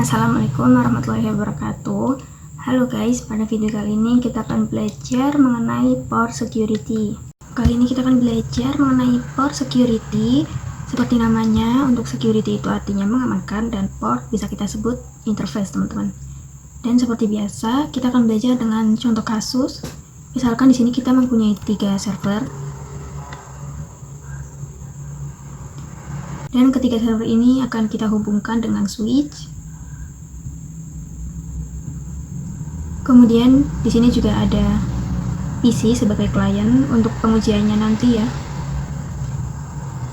Assalamualaikum warahmatullahi wabarakatuh. Halo guys, pada video kali ini kita akan belajar mengenai port security. Kali ini kita akan belajar mengenai port security. Seperti namanya, untuk security itu artinya mengamankan, dan port bisa kita sebut interface teman-teman. Dan seperti biasa, kita akan belajar dengan contoh kasus. Misalkan di sini kita mempunyai 3 server. Dan ketiga server ini akan kita hubungkan dengan switch. Kemudian di sini juga ada PC sebagai klien untuk pengujiannya nanti ya.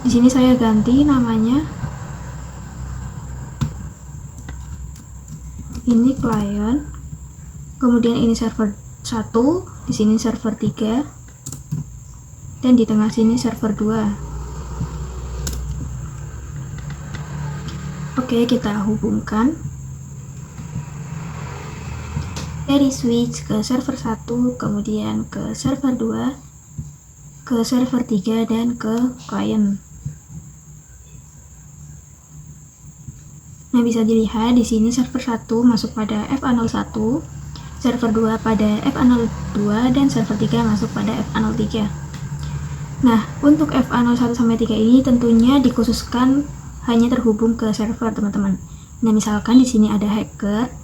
Di sini saya ganti namanya. Ini klien. Kemudian ini server 1, di sini server 3. Dan di tengah sini server 2. Oke, kita hubungkan dari switch ke server 1, kemudian ke server 2, ke server 3, dan ke klien. Nah, bisa dilihat di sini server 1 masuk pada FA01, server 2 pada FA02, dan server 3 masuk pada FA03. Nah, untuk FA01 sampai 3 ini tentunya dikhususkan hanya terhubung ke server, teman-teman. Nah, misalkan di sini ada hacker.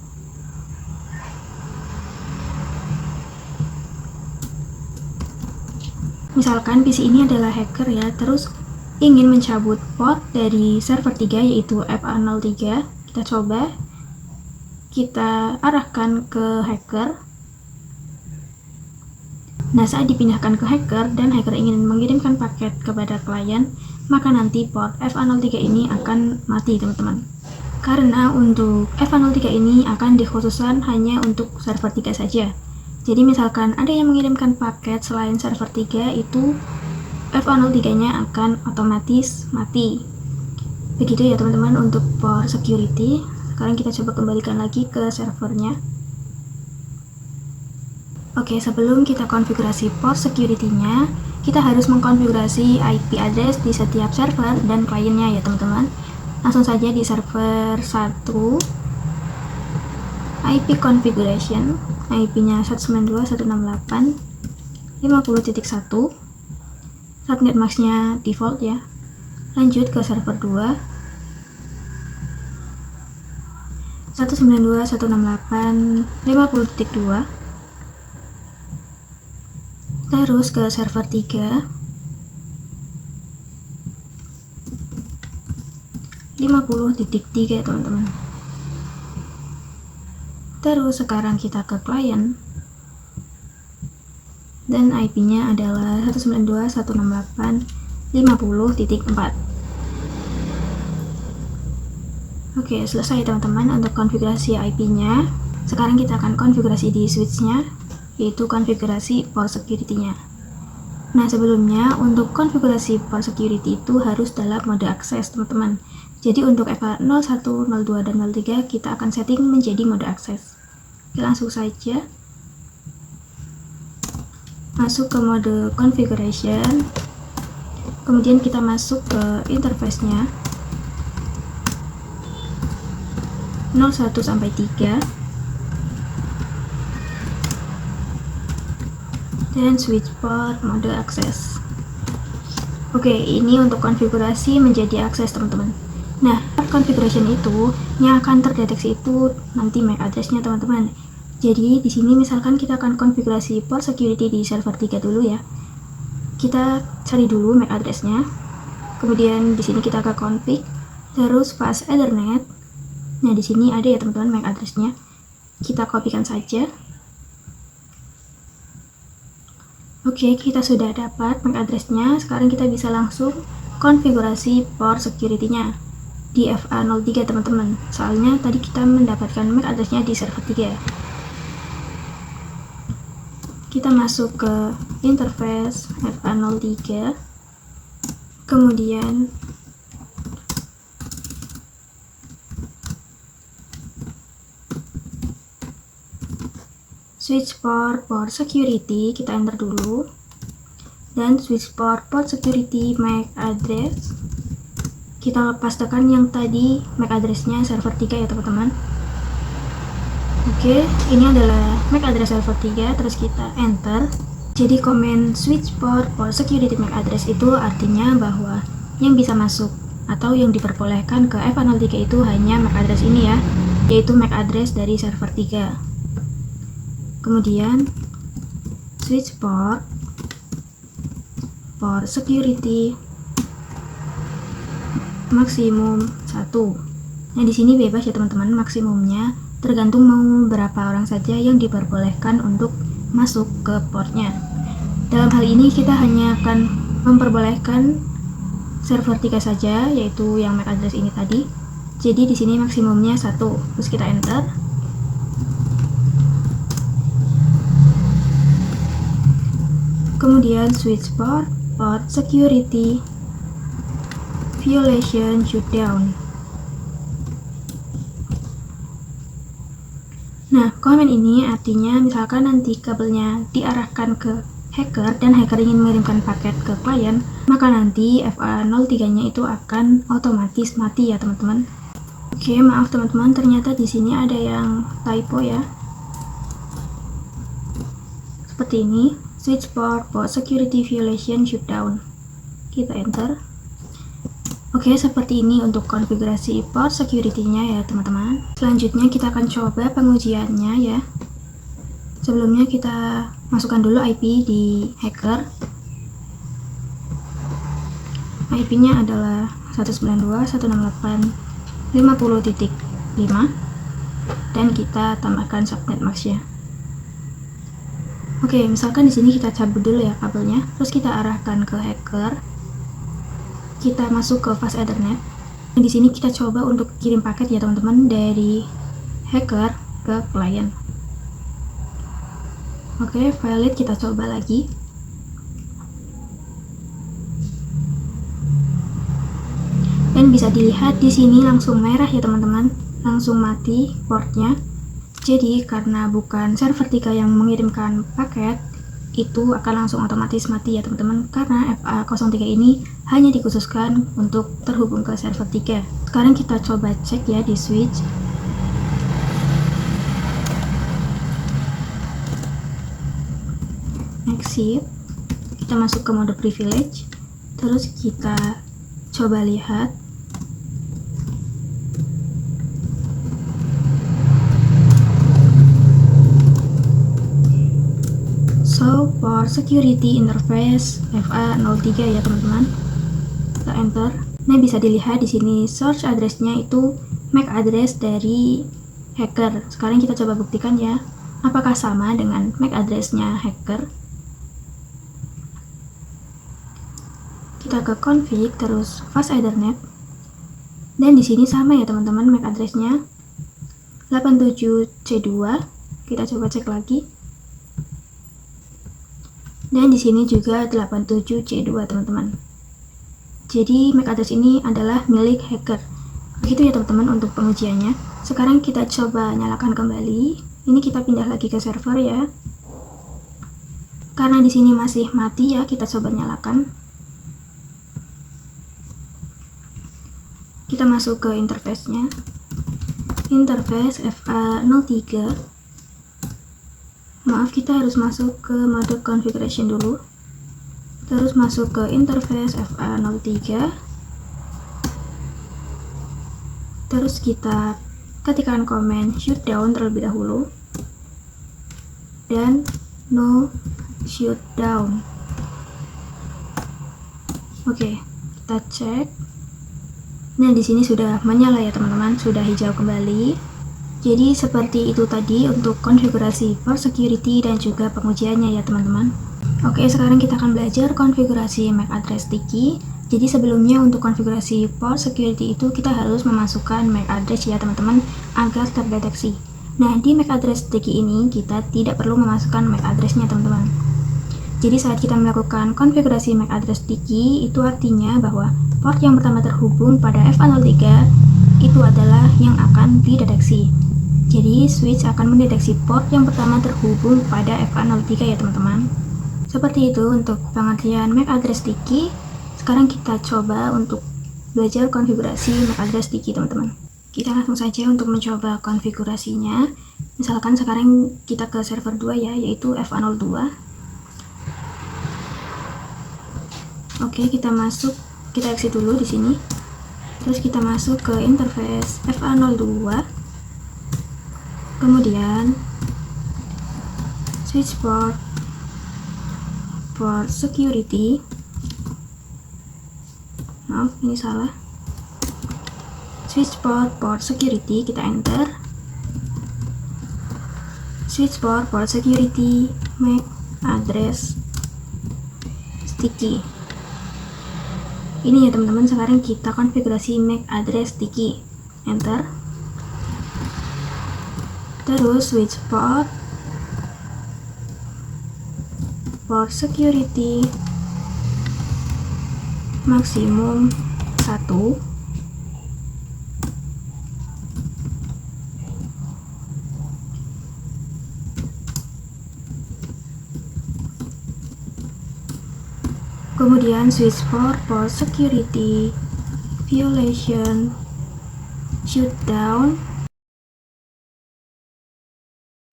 Misalkan PC ini adalah hacker ya, terus ingin mencabut port dari server 3 yaitu FA03. Kita coba, kita arahkan ke hacker. Nah, saat dipindahkan ke hacker dan hacker ingin mengirimkan paket kepada klien, maka nanti port FA03 ini akan mati, teman-teman. Karena untuk FA03 ini akan dikhususkan hanya untuk server 3 saja. Jadi misalkan ada yang mengirimkan paket selain server 3, itu FA03-nya akan otomatis mati. Begitu ya teman-teman untuk port security. Sekarang kita coba kembalikan lagi ke servernya. Oke, sebelum kita konfigurasi port security-nya, kita harus mengkonfigurasi IP address di setiap server dan kliennya ya teman-teman. Langsung saja di server 1, IP configuration, IP-nya 192.168.50.1, subnet mask-nya default ya. Lanjut ke server 2, 192.168.50.2, terus ke server 3, 50.3 teman-teman. Terus sekarang kita ke klien, dan IP-nya adalah 192.168.50.4. Oke, selesai teman-teman untuk konfigurasi IP-nya. Sekarang kita akan konfigurasi di switch-nya, yaitu konfigurasi port security-nya. Nah, sebelumnya untuk konfigurasi port security itu harus dalam mode akses, teman-teman. Jadi untuk FA01, 02, dan 03 kita akan setting menjadi mode akses. Oke, langsung saja masuk ke mode configuration. Kemudian kita masuk ke interface-nya 01 sampai 3. Dan switch port mode akses. Oke, ini untuk konfigurasi menjadi akses teman-teman. Nah, configuration itu yang akan terdeteksi itu nanti MAC address-nya teman-teman. Jadi di sini misalkan kita akan konfigurasi port security di server 3 dulu ya. Kita cari dulu MAC address-nya. Kemudian di sini kita ke config, terus fast ethernet. Nah, di sini ada ya teman-teman MAC address-nya. Kita kopikan saja. Oke, kita sudah dapat MAC address-nya. Sekarang kita bisa langsung konfigurasi port security-nya di FA03 teman-teman. Soalnya tadi kita mendapatkan MAC address-nya di server 3. Kita masuk ke interface FA03. Kemudian switch port security, kita enter dulu. Dan switch port security MAC address, kita pastikan yang tadi MAC address-nya server 3 ya teman-teman. Oke, ini adalah MAC address server 3, terus kita enter. Jadi komen switch port for security MAC address itu artinya bahwa yang bisa masuk atau yang diperbolehkan ke F03 itu hanya MAC address ini ya, yaitu MAC address dari server 3. Kemudian switch port for security maksimum 1. Nah, di sini bebas ya teman-teman, maksimumnya tergantung mau berapa orang saja yang diperbolehkan untuk masuk ke portnya. Dalam hal ini kita hanya akan memperbolehkan server 3 saja, yaitu yang MAC address ini tadi. Jadi di sini maksimumnya 1. Terus kita enter. Kemudian switch port security violation shutdown. Nah, komen ini artinya misalkan nanti kabelnya diarahkan ke hacker dan hacker ingin mengirimkan paket ke klien, maka nanti FA03-nya itu akan otomatis mati ya teman-teman. Oke, maaf teman-teman, ternyata di sini ada yang typo ya. Seperti ini, switch port for security violation shutdown. Kita enter. Oke, seperti ini untuk konfigurasi port security-nya ya teman-teman. Selanjutnya kita akan coba pengujiannya ya. Sebelumnya kita masukkan dulu IP di hacker. IP-nya adalah 192.168.50.5 dan kita tambahkan subnet mask-nya. Oke, misalkan di sini kita cabut dulu ya kabelnya, terus kita arahkan ke hacker. Kita masuk ke fast ethernet. Di sini kita coba untuk kirim paket ya teman-teman dari hacker ke klien. Oke, valid, kita coba lagi. Dan bisa dilihat di sini langsung merah ya teman-teman, langsung mati portnya. Jadi karena bukan server 3 yang mengirimkan paket, itu akan langsung otomatis mati ya teman-teman, karena FA03 ini hanya dikhususkan untuk terhubung ke server 3. Sekarang kita coba cek ya di switch. Exit, kita masuk ke mode privilege, terus kita coba lihat. So, for security interface FA03 ya teman-teman. Kita enter. Nah, bisa dilihat di sini source address-nya itu MAC address dari hacker. Sekarang kita coba buktikan ya, apakah sama dengan MAC address-nya hacker. Kita ke config, terus fast ethernet. Dan di sini sama ya teman-teman, MAC address-nya 87C2. Kita coba cek lagi. Dan di sini juga 87C2 teman-teman. Jadi MAC address ini adalah milik hacker. Begitu ya teman-teman untuk pengujiannya. Sekarang kita coba nyalakan kembali. Ini kita pindah lagi ke server ya. Karena di sini masih mati ya, kita coba nyalakan. Kita masuk ke interface-nya. Interface FA03. Maaf, kita harus masuk ke mode configuration dulu, terus masuk ke interface FA03, terus kita ketikkan komen shutdown terlebih dahulu dan no shutdown. Oke, kita cek. Nah, di sini sudah menyala ya teman-teman, sudah hijau kembali. Jadi seperti itu tadi untuk konfigurasi port security dan juga pengujiannya ya teman-teman. Oke, sekarang kita akan belajar konfigurasi MAC address sticky. Jadi sebelumnya untuk konfigurasi port security itu kita harus memasukkan MAC address ya teman-teman agar terdeteksi. Nah, di MAC address sticky ini kita tidak perlu memasukkan MAC address-nya teman-teman. Jadi saat kita melakukan konfigurasi MAC address sticky, itu artinya bahwa port yang pertama terhubung pada FA03 itu adalah yang akan dideteksi. Jadi switch akan mendeteksi port yang pertama terhubung pada FA03 ya teman-teman. Seperti itu untuk pengertian MAC address sticky. Sekarang kita coba untuk belajar konfigurasi MAC address sticky teman-teman. Kita langsung saja untuk mencoba konfigurasinya. Misalkan sekarang kita ke server 2 ya, yaitu FA02. Oke, kita masuk, kita exit dulu di sini. Terus kita masuk ke interface FA02. Kemudian switch port security. Maaf, ini salah. Switch port security, kita enter. Switch port security MAC address sticky. Ini ya teman-teman, sekarang kita konfigurasi MAC address sticky. Enter. Terus switch port security maksimum 1. Kemudian switch port security violation shutdown.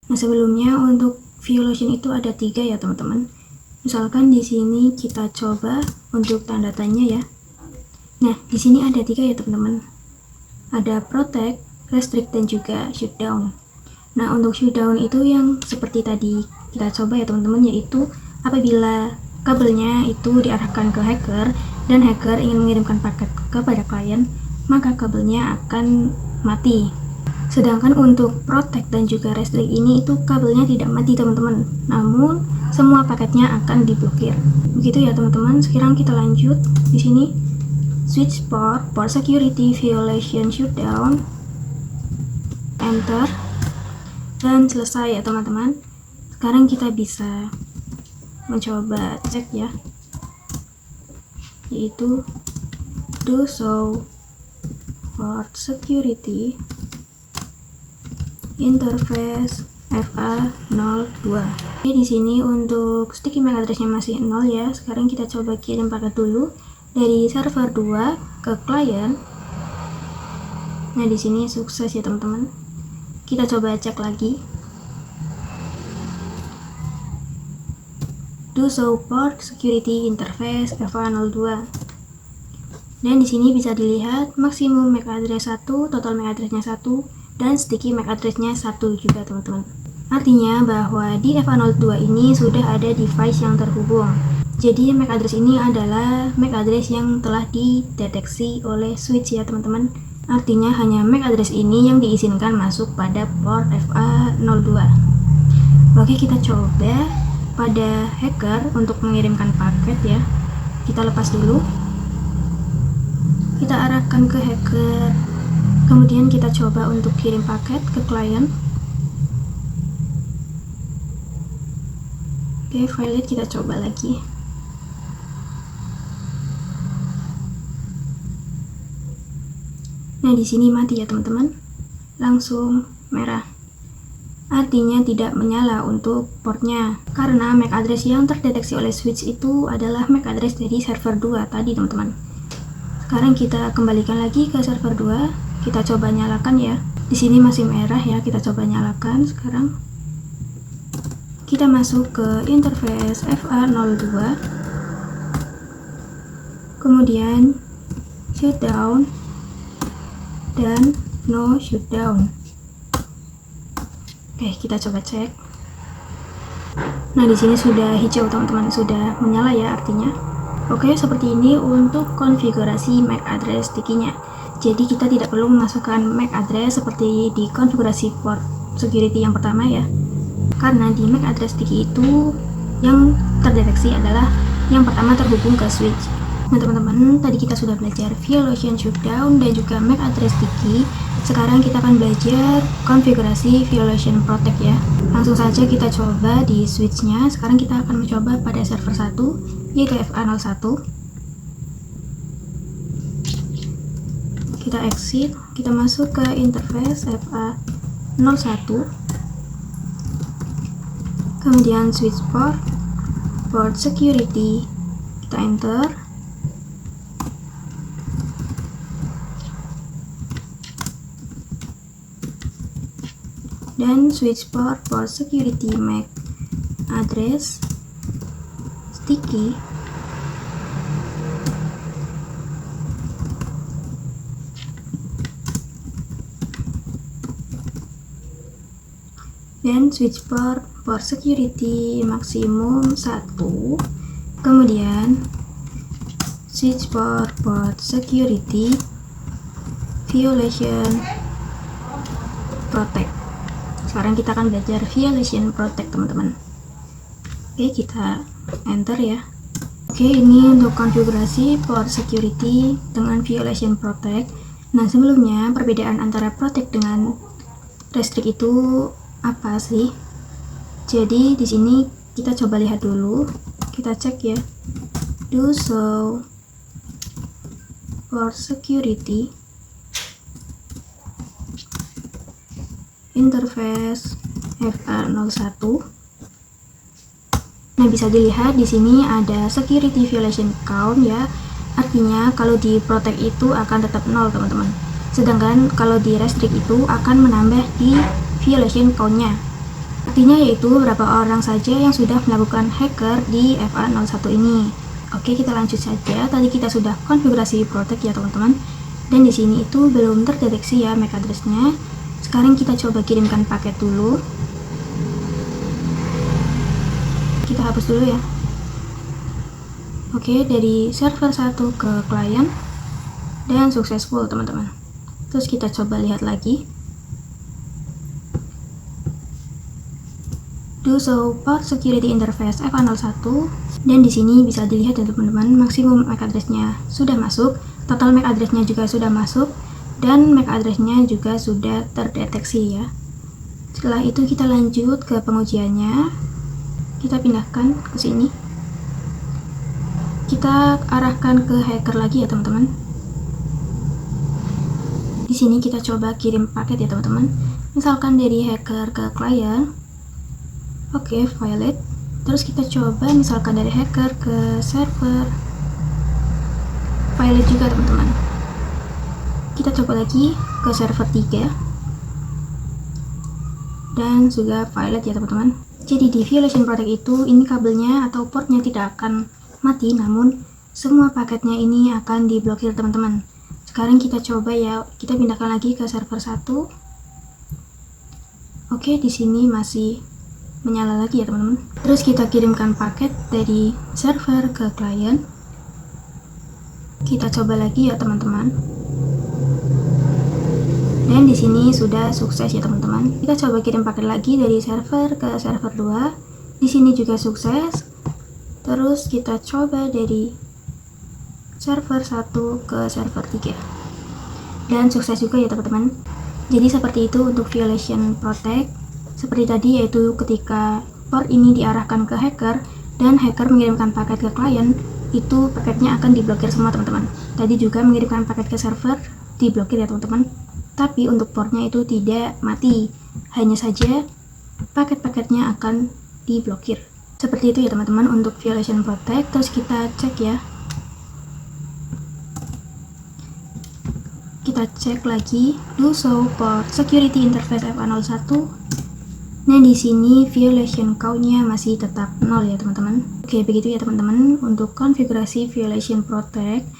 Nah, sebelumnya untuk violation itu ada 3 ya teman-teman. Misalkan di sini kita coba untuk tanda tanya ya. Nah, di sini ada 3 ya teman-teman. Ada protect, restrict, dan juga shutdown. Nah, untuk shutdown itu yang seperti tadi kita coba ya teman-teman, yaitu apabila kabelnya itu diarahkan ke hacker dan hacker ingin mengirimkan paket kepada klien, maka kabelnya akan mati. Sedangkan untuk protect dan juga restrict ini itu kabelnya tidak mati teman-teman, namun semua paketnya akan diblokir. Begitu ya teman-teman. Sekarang kita lanjut di sini. Switch port security violation shutdown. Enter. Dan selesai ya teman-teman. Sekarang kita bisa mencoba cek ya, yaitu do show port security interface FA02. Oke, di sini untuk sticky MAC address-nya masih 0 ya. Sekarang kita coba kirim paket dulu dari server 2 ke klien. Nah, di sini sukses ya teman-teman. Kita coba cek lagi. Do show port security interface FA02. Dan di sini bisa dilihat maksimum MAC address 1, total MAC address-nya 1, dan sticky MAC address-nya 1 juga teman-teman. Artinya bahwa di FA02 ini sudah ada device yang terhubung. Jadi MAC address ini adalah MAC address yang telah dideteksi oleh switch ya teman-teman. Artinya hanya MAC address ini yang diizinkan masuk pada port FA02. Oke, kita coba pada hacker untuk mengirimkan paket ya. Kita lepas dulu. Kita arahkan ke hacker. Kemudian kita coba untuk kirim paket ke klien. Oke, valid, kita coba lagi. Nah, di sini mati ya teman-teman. Langsung merah. Artinya tidak menyala untuk portnya, karena MAC address yang terdeteksi oleh switch itu adalah MAC address dari server 2 tadi teman-teman. Sekarang kita kembalikan lagi ke server 2. Kita coba nyalakan ya. Di sini masih merah ya, kita coba nyalakan sekarang. Kita masuk ke interface FA02. Kemudian shutdown dan no shutdown. Oke, kita coba cek. Nah, di sini sudah hijau teman-teman, sudah menyala ya artinya. Oke, seperti ini untuk konfigurasi MAC address sticky-nya. Jadi kita tidak perlu memasukkan MAC address seperti di konfigurasi port security yang pertama ya. Karena di MAC address sticky itu yang terdeteksi adalah yang pertama terhubung ke switch. Nah teman-teman, tadi kita sudah belajar violation shutdown dan juga MAC address sticky. Sekarang kita akan belajar konfigurasi violation protect ya. Langsung saja kita coba di switch-nya. Sekarang kita akan mencoba pada server 1, yaitu FA01. Kita exit, kita masuk ke interface FA01. Kemudian switch port security, kita enter. dan switch port for security MAC address sticky dan switch port for security maksimum 1, kemudian switch port for security violation protect. Sekarang kita akan belajar violation protect, teman-teman. Oke, kita enter ya. Oke, ini untuk konfigurasi port security dengan violation protect. Nah, sebelumnya perbedaan antara protect dengan restrict itu apa sih? Jadi di sini kita coba lihat dulu, kita cek ya. Do show for security interface FA01. Nah, bisa dilihat di sini ada security violation count ya. Artinya kalau di protect itu akan tetap 0, teman-teman. Sedangkan kalau di restrict itu akan menambah di violation count-nya. Artinya yaitu berapa orang saja yang sudah melakukan hacker di FA01 ini. Oke, kita lanjut saja. Tadi kita sudah konfigurasi protect ya, teman-teman. Dan di sini itu belum terdeteksi ya MAC address-nya. Sekarang kita coba kirimkan paket dulu. Kita hapus dulu ya. Oke, dari server 1 ke klien dan successful, teman-teman. Terus kita coba lihat lagi. Do show port security interface FA01 dan di sini bisa dilihat ya, teman-teman, maksimum MAC address-nya sudah masuk, total MAC address-nya juga sudah masuk, dan MAC address-nya juga sudah terdeteksi ya. Setelah itu kita lanjut ke pengujiannya. Kita pindahkan ke sini. Kita arahkan ke hacker lagi ya, teman-teman. Di sini kita coba kirim paket ya, teman-teman. Misalkan dari hacker ke klien. Oke, violet. Terus kita coba misalkan dari hacker ke server. Violet juga, teman-teman. Kita coba lagi ke server 3 dan juga violet ya, teman-teman. Jadi di violation protect itu ini kabelnya atau portnya tidak akan mati, namun semua paketnya ini akan diblokir, teman-teman. Sekarang kita coba ya, kita pindahkan lagi ke server 1. Oke, di sini masih menyala lagi ya, teman-teman. Terus kita kirimkan paket dari server ke klien. Kita coba lagi ya, teman-teman. Dan di sini sudah sukses ya, teman-teman. Kita coba kirim paket lagi dari server ke server 2. Di sini juga sukses. Terus kita coba dari server 1 ke server 3. Dan sukses juga ya, teman-teman. Jadi seperti itu untuk violation protect. Seperti tadi, yaitu ketika port ini diarahkan ke hacker dan hacker mengirimkan paket ke klien, itu paketnya akan diblokir semua, teman-teman. Tadi juga mengirimkan paket ke server, diblokir ya, teman-teman. Tapi untuk portnya itu tidak mati, hanya saja paket-paketnya akan diblokir. Seperti itu ya, teman-teman, untuk violation protect. Terus kita cek ya. Kita cek lagi do show port security interface FA01. Nah, di sini violation count-nya masih tetap 0 ya, teman-teman. Oke, begitu ya, teman-teman, untuk konfigurasi violation protect.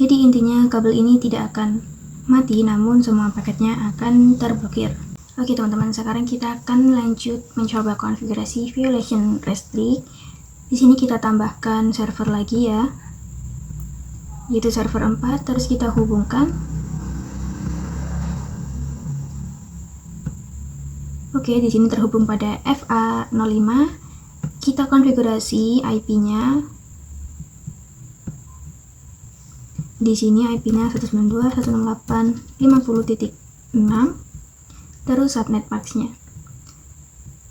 Jadi intinya kabel ini tidak akan mati, namun semua paketnya akan terblokir. Oke, teman-teman, sekarang kita akan lanjut mencoba konfigurasi violation restrict. Di sini kita tambahkan server lagi ya, yaitu server 4. Terus kita hubungkan. Oke, di sini terhubung pada FA05. Kita konfigurasi IP-nya. Di sini IP-nya 192.168.50.6, terus subnet max-nya.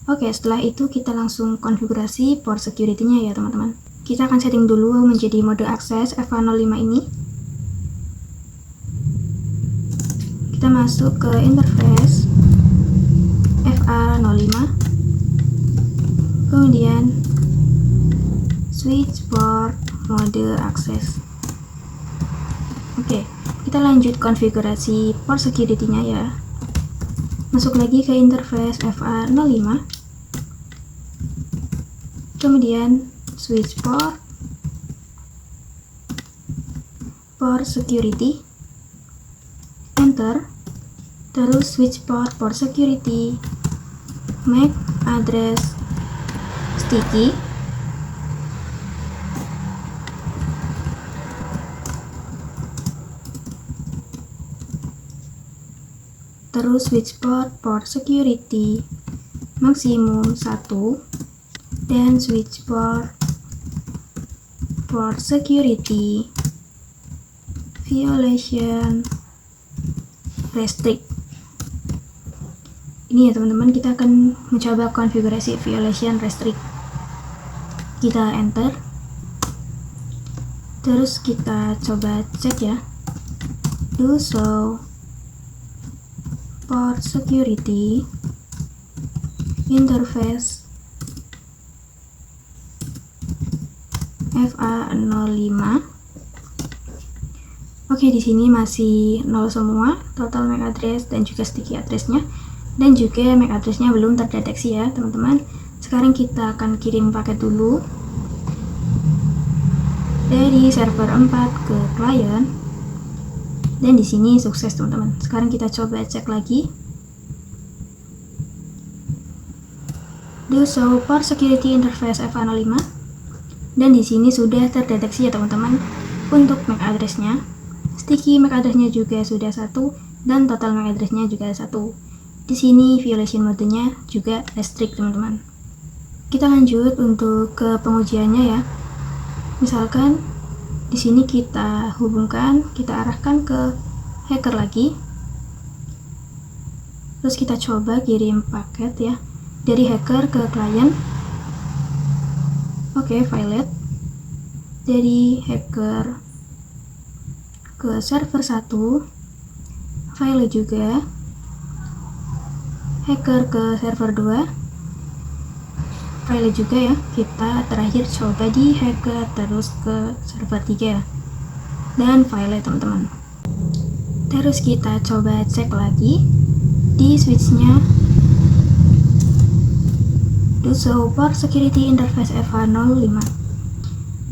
Oke, setelah itu kita langsung konfigurasi port security-nya ya, teman-teman. Kita akan setting dulu menjadi mode akses FA05 ini. Kita masuk ke interface FA05, kemudian switch port mode akses. Oke, kita lanjut konfigurasi port security-nya ya. Masuk lagi ke interface FA05. Kemudian switch port security, enter, terus switch port security, MAC address sticky, terus switch port security maksimum 1, dan switch port security violation restrict. Ini ya teman-teman, kita akan mencoba konfigurasi violation restrict. Kita enter, terus kita coba cek ya, do show port security interface FA05. Oke, di sini masih 0 semua, total MAC address dan juga sticky addressnya, dan juga MAC addressnya belum terdeteksi ya teman-teman. Sekarang kita akan kirim paket dulu dari server 4 ke klien, dan di sini sukses teman-teman. Sekarang kita coba cek lagi, do show port security interface FA05, dan di sini sudah terdeteksi ya teman-teman untuk MAC addressnya. Sticky MAC addressnya juga sudah 1, dan total MAC addressnya juga 1. Di sini violation modenya juga restrict teman-teman. Kita lanjut untuk ke pengujiannya ya. Misalkan di sini kita hubungkan, kita arahkan ke hacker lagi. Terus kita coba kirim paket ya dari hacker ke klien. Oke, violet dari hacker ke server 1, violet juga, hacker ke server 2, violet juga ya. Kita terakhir coba di hacker terus ke server 3 dan violet teman-teman. Terus kita coba cek lagi di switchnya, do show port security interface FA05,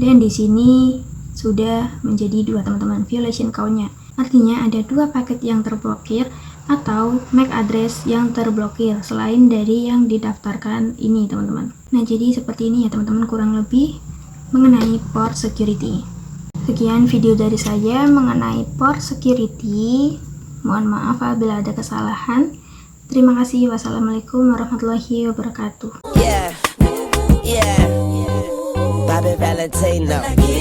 dan di sini sudah menjadi 2 teman-teman violation count-nya. Artinya ada 2 paket yang terblokir atau MAC address yang terblokir selain dari yang didaftarkan ini teman-teman. Nah, jadi seperti ini ya teman-teman kurang lebih mengenai port security. Sekian video dari saya mengenai port security. Mohon maaf apabila ada kesalahan. Terima kasih. Wassalamualaikum warahmatullahi wabarakatuh. Bobby Valentino.